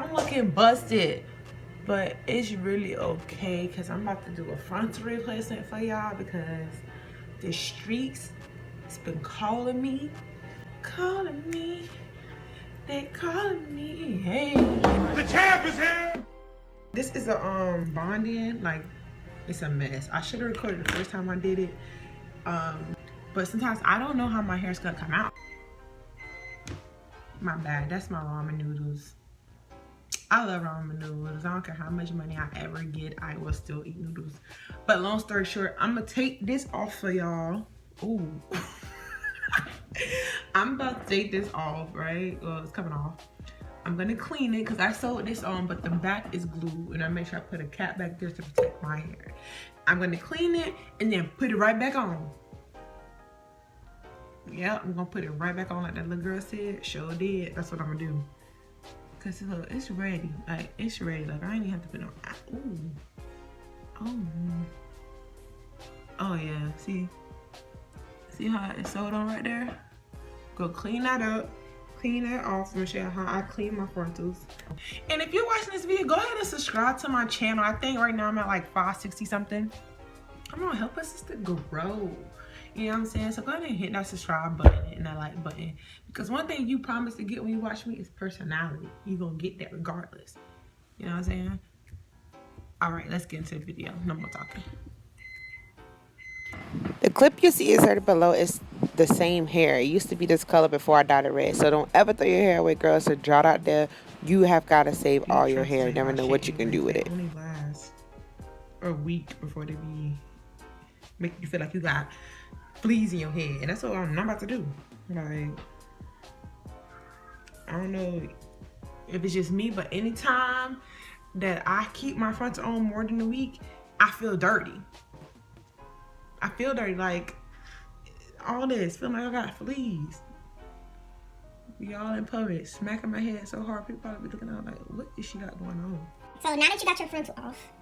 I'm looking busted, but it's really okay because I'm about to do a frontal replacement for y'all because the streets has been calling me, they calling me, hey. The champ is here! This is a bonding, like, it's a mess. I should have recorded the first time I did it, but sometimes I don't know how my hair's gonna come out. My bad, that's my ramen noodles. I love ramen noodles. I don't care how much money I ever get, I will still eat noodles. But long story short, I'm gonna take this off for y'all. Ooh. I'm about to take this off, right? Well, it's coming off. I'm gonna clean it because I sewed this on, but the back is glued, and I make sure I put a cap back there to protect my hair. I'm gonna clean it and then put it right back on. Yeah, I'm gonna put it right back on like that little girl said. Sure did. That's what I'm gonna do. Cause look, it's ready. Like, it's ready. Like, I ain't even have to put it on. Ooh. Oh yeah. See how it's sewed on right there? Go clean that up. Clean that off. I'm gonna show you how I clean my frontals. And if you're watching this video, go ahead and subscribe to my channel. I think right now I'm at like 560 something. Come on, help us sister grow. You know what I'm saying? So go ahead and hit that subscribe button and that like button. Because one thing you promise to get when you watch me is personality. You're going to get that regardless. You know what I'm saying? Alright, let's get into the video. No more talking. The clip you see inserted below is the same hair. It used to be this color before I dyed it red. So don't ever throw your hair away, girls. So draw it out there. You have got to save all your hair. You never know what you can do with it. Only last a week before they be make you feel like you got fleas in your head, and that's what I'm about to do. Like, I don't know if it's just me, but anytime that I keep my frontal on more than a week, I feel dirty. I feel dirty, like all this, feeling like I got fleas. Be all in public, smacking my head so hard, people probably be looking out like, what is she got going on? So now that you got your frontal off,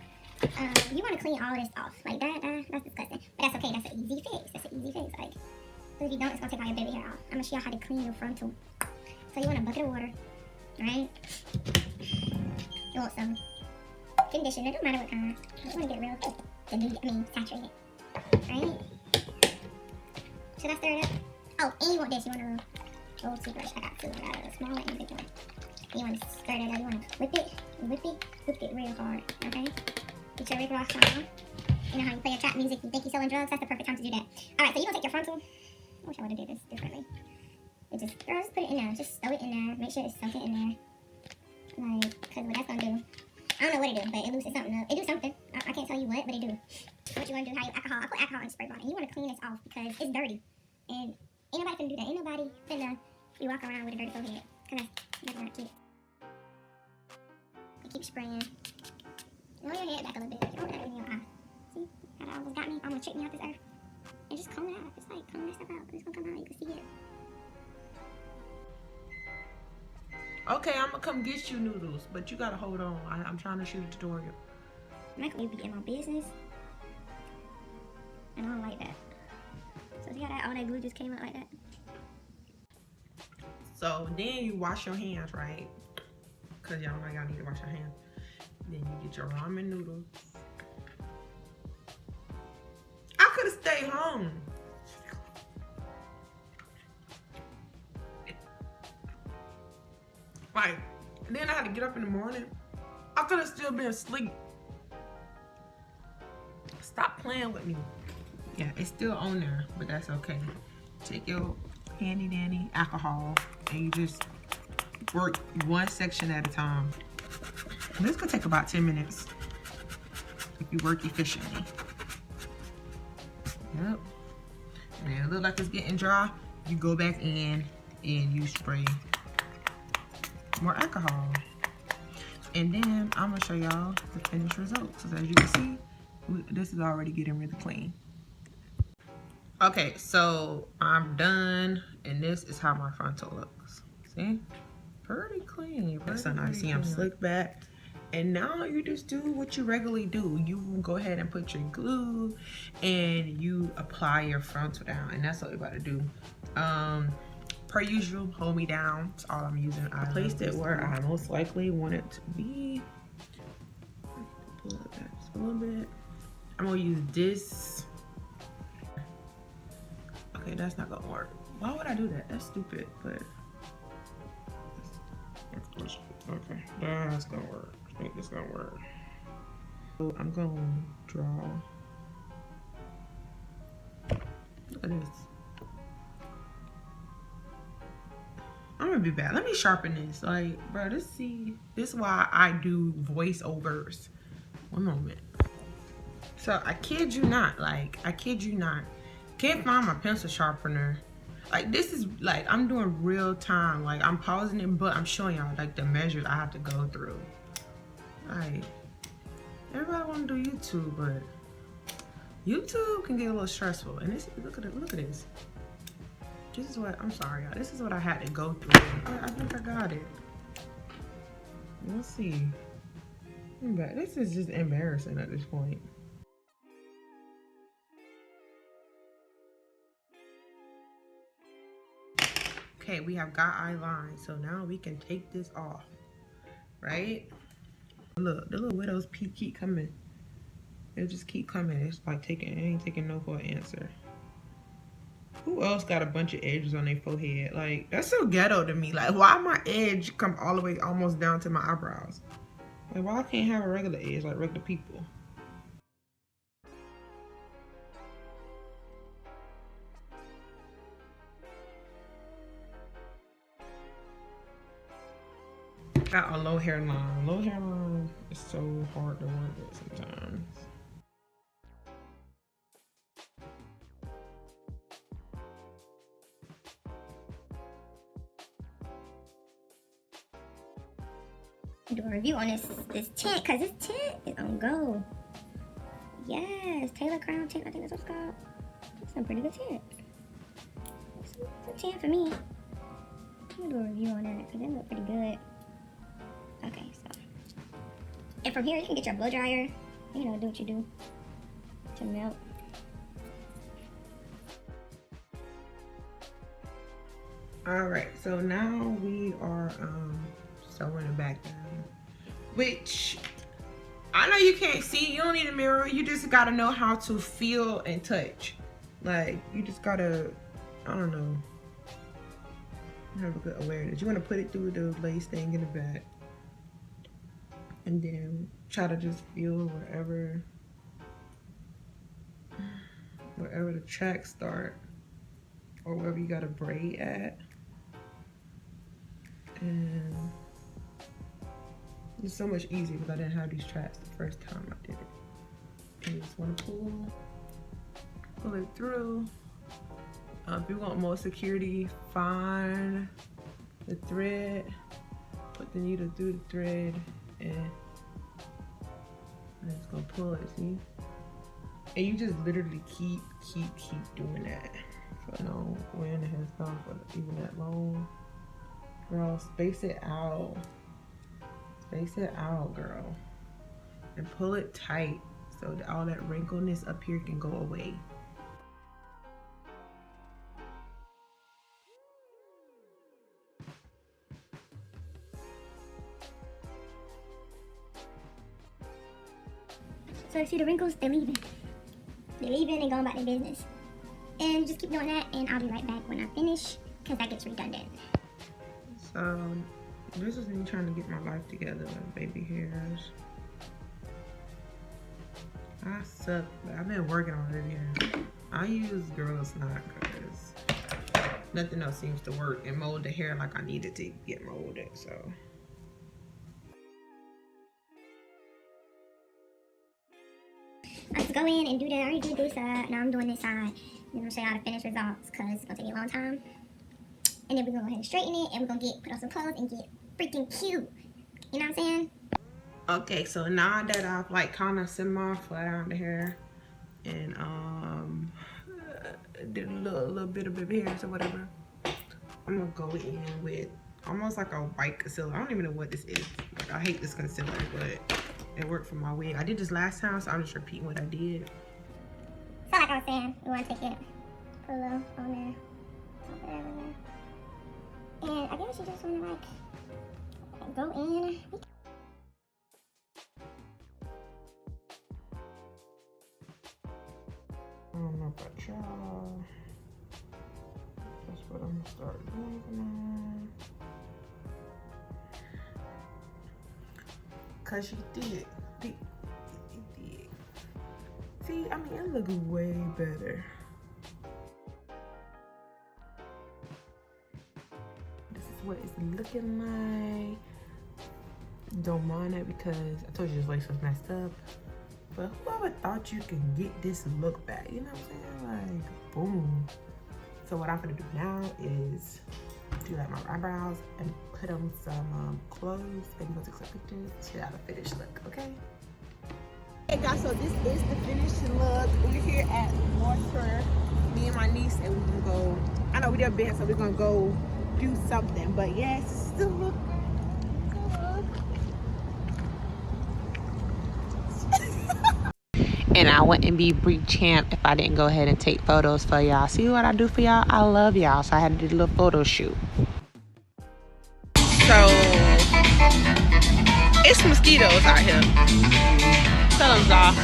you want to clean all this off. Like that's disgusting. But that's okay, that's an easy fix. Like, so if you don't, it's gonna take all your baby hair off. I'm gonna show you how to clean your frontal. So you want a bucket of water, right? You want some conditioner, no matter what kind. You want to get real saturated, right? Should I stir it up? Oh, and you want this, you want a little toothbrush. I got two, I got a small one and a big one. You want to stir that up, you want to whip it real hard, okay? Get your Rick Ross on. You know how you play your trap music, you think you're selling drugs? That's the perfect time to do that. Alright, so you're gonna take your frontal. I wish I would have did this differently. Just put it in there. Just throw it in there. Make sure it's soaking in there. Like, because what that's gonna do, I don't know what it do, but it loosens something up. It do something. I can't tell you what, but it do. What you wanna do, how you alcohol. I put alcohol in the spray bottle. And you wanna clean this off because it's dirty. And ain't nobody finna do that. Ain't nobody finna be walking around with a dirty forehead. Because that's not cute. You keep spraying. Roll your head back a little bit. Roll that in your eye. See how that almost got me? Almost tricked me off this earth. And just comb it out. Just like comb that stuff out. It's gonna come out. You can see it. Okay, I'm gonna come get you noodles, but you gotta hold on. I'm trying to shoot a tutorial. Microwave be in my business. And I don't like that. So see how that all that glue just came out like that? So then you wash your hands, right? Cause y'all know y'all need to wash your hands. Then you get your ramen noodles. I could have stayed home. Like, then I had to get up in the morning. I could have still been asleep. Stop playing with me. Yeah, it's still on there, but that's okay. Take your handy dandy alcohol and you just work one section at a time. This could take about 10 minutes if you work efficiently. Yep. And then it looks like it's getting dry. You go back in and you spray more alcohol. And then I'm gonna show y'all the finished results. So as you can see, this is already getting really clean. Okay, so I'm done, and this is how my frontal looks. See? Pretty clean. So now you see I'm slicked back. And now you just do what you regularly do. You go ahead and put your glue and you apply your frontal down, and that's what we're about to do. per usual, hold me down. That's all I'm using. I placed it where I most likely want it to be. Pull it back just a little bit. I'm gonna use this. Okay, that's not gonna work. Why would I do that? That's stupid, but okay, that's gonna work. I think this gonna work. So I'm gonna draw. Look at this. I'm gonna be bad. Let me sharpen this. Like, bro, this is why I do voiceovers. One moment. So I kid you not, like, I kid you not. Can't find my pencil sharpener. Like, this is like I'm doing real time. Like, I'm pausing it, but I'm showing y'all like the measures I have to go through. Like, everybody wanna do YouTube, but YouTube can get a little stressful. And this, look at it, look at this. This is what, I'm sorry, y'all. This is what I had to go through. I think I got it. Let's see. But this is just embarrassing at this point. Okay, we have got eye line. So now we can take this off, right? Look, the little widow's peak keep coming. It'll just keep coming. It's like it ain't taking no for an answer. Who else got a bunch of edges on their forehead? Like, that's so ghetto to me. Like, why my edge come all the way almost down to my eyebrows? Like, why I can't have a regular edge like regular people? Got a low hairline. Low hairline is so hard to work with sometimes. Do a review on this tint, cause this tint is on go. Yes, Taylor Crown tint. I think that's what it's called. That's some pretty good tint. It's a tint for me. I'm gonna do a review on that because it look pretty good. Okay, so and from here you can get your blow dryer. You know, do what you do to melt. All right, so now we are sewing it back down. Which, I know you can't see, you don't need a mirror, you just gotta know how to feel and touch. Like, you just gotta, I don't know, have a good awareness. You wanna put it through the lace thing in the back. And then try to just feel wherever the tracks start. Or wherever you got a braid at. And it's so much easier because I didn't have these tracks the first time I did it. And you just want to pull it through. If you want more security, find the thread, put the needle through the thread, and it's gonna pull it, see? And you just literally keep doing that. So no wearing the hairstyle for even that long. Girl, space it out. Space it out, girl. And pull it tight so that all that wrinkleness up here can go away. So you see the wrinkles, they're leaving. They're leaving and going about their business. And just keep doing that, and I'll be right back when I finish, because that gets redundant. So this is me trying to get my life together with baby hairs. I suck, but I've been working on it here. I use Girl Snot because nothing else seems to work and mold the hair like I needed to get molded, so. Let's go in and do that. I already did this side, now I'm doing this side. I'm gonna show y'all the finished results because it's gonna take me a long time. And then we're gonna go ahead and straighten it, and we're gonna put on some clothes and get freaking cute. You know what I'm saying? Okay, so now that I've like kind of semi-flat ironed the hair and did a little bit of baby hairs or whatever, I'm gonna go in with almost like a white concealer. I don't even know what this is. Like, I hate this concealer, but it worked for my wig. I did this last time, so I'm just repeating what I did. So like I was saying, we want to take it, put a little on there, put it everywhere. And I guess you just want to like go in. I don't know about y'all. That's what I'm gonna start doing now. Cause you did. See, I mean, it looks way better. This is what it's looking like. Don't mind it because I told you this lace was messed up. But whoever thought you can get this look back, you know what I'm saying? Like, boom. So what I'm gonna do now is do like my eyebrows and put on some clothes and go take some pictures to have a finished look, okay? Hey guys, so this is the finished look. We're here at Water, me and my niece, and we're gonna go, I know we done been, so we're gonna go do something. But yes, this is the look. And I wouldn't be Bree Champ if I didn't go ahead and take photos for y'all. See what I do for y'all? I love y'all, so I had to do a little photo shoot. So, it's mosquitoes out here. Tell them, Zaw.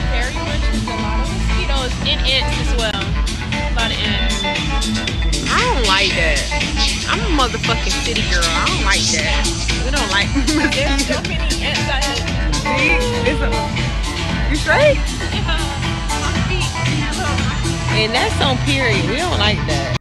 There very much is a lot of mosquitoes and ants as well. A lot of ants. I don't like that. I'm a motherfucking city girl. I don't like that. We don't like There's so many ants out here. You straight? Yeah. My feet. And that's on period. We don't like that.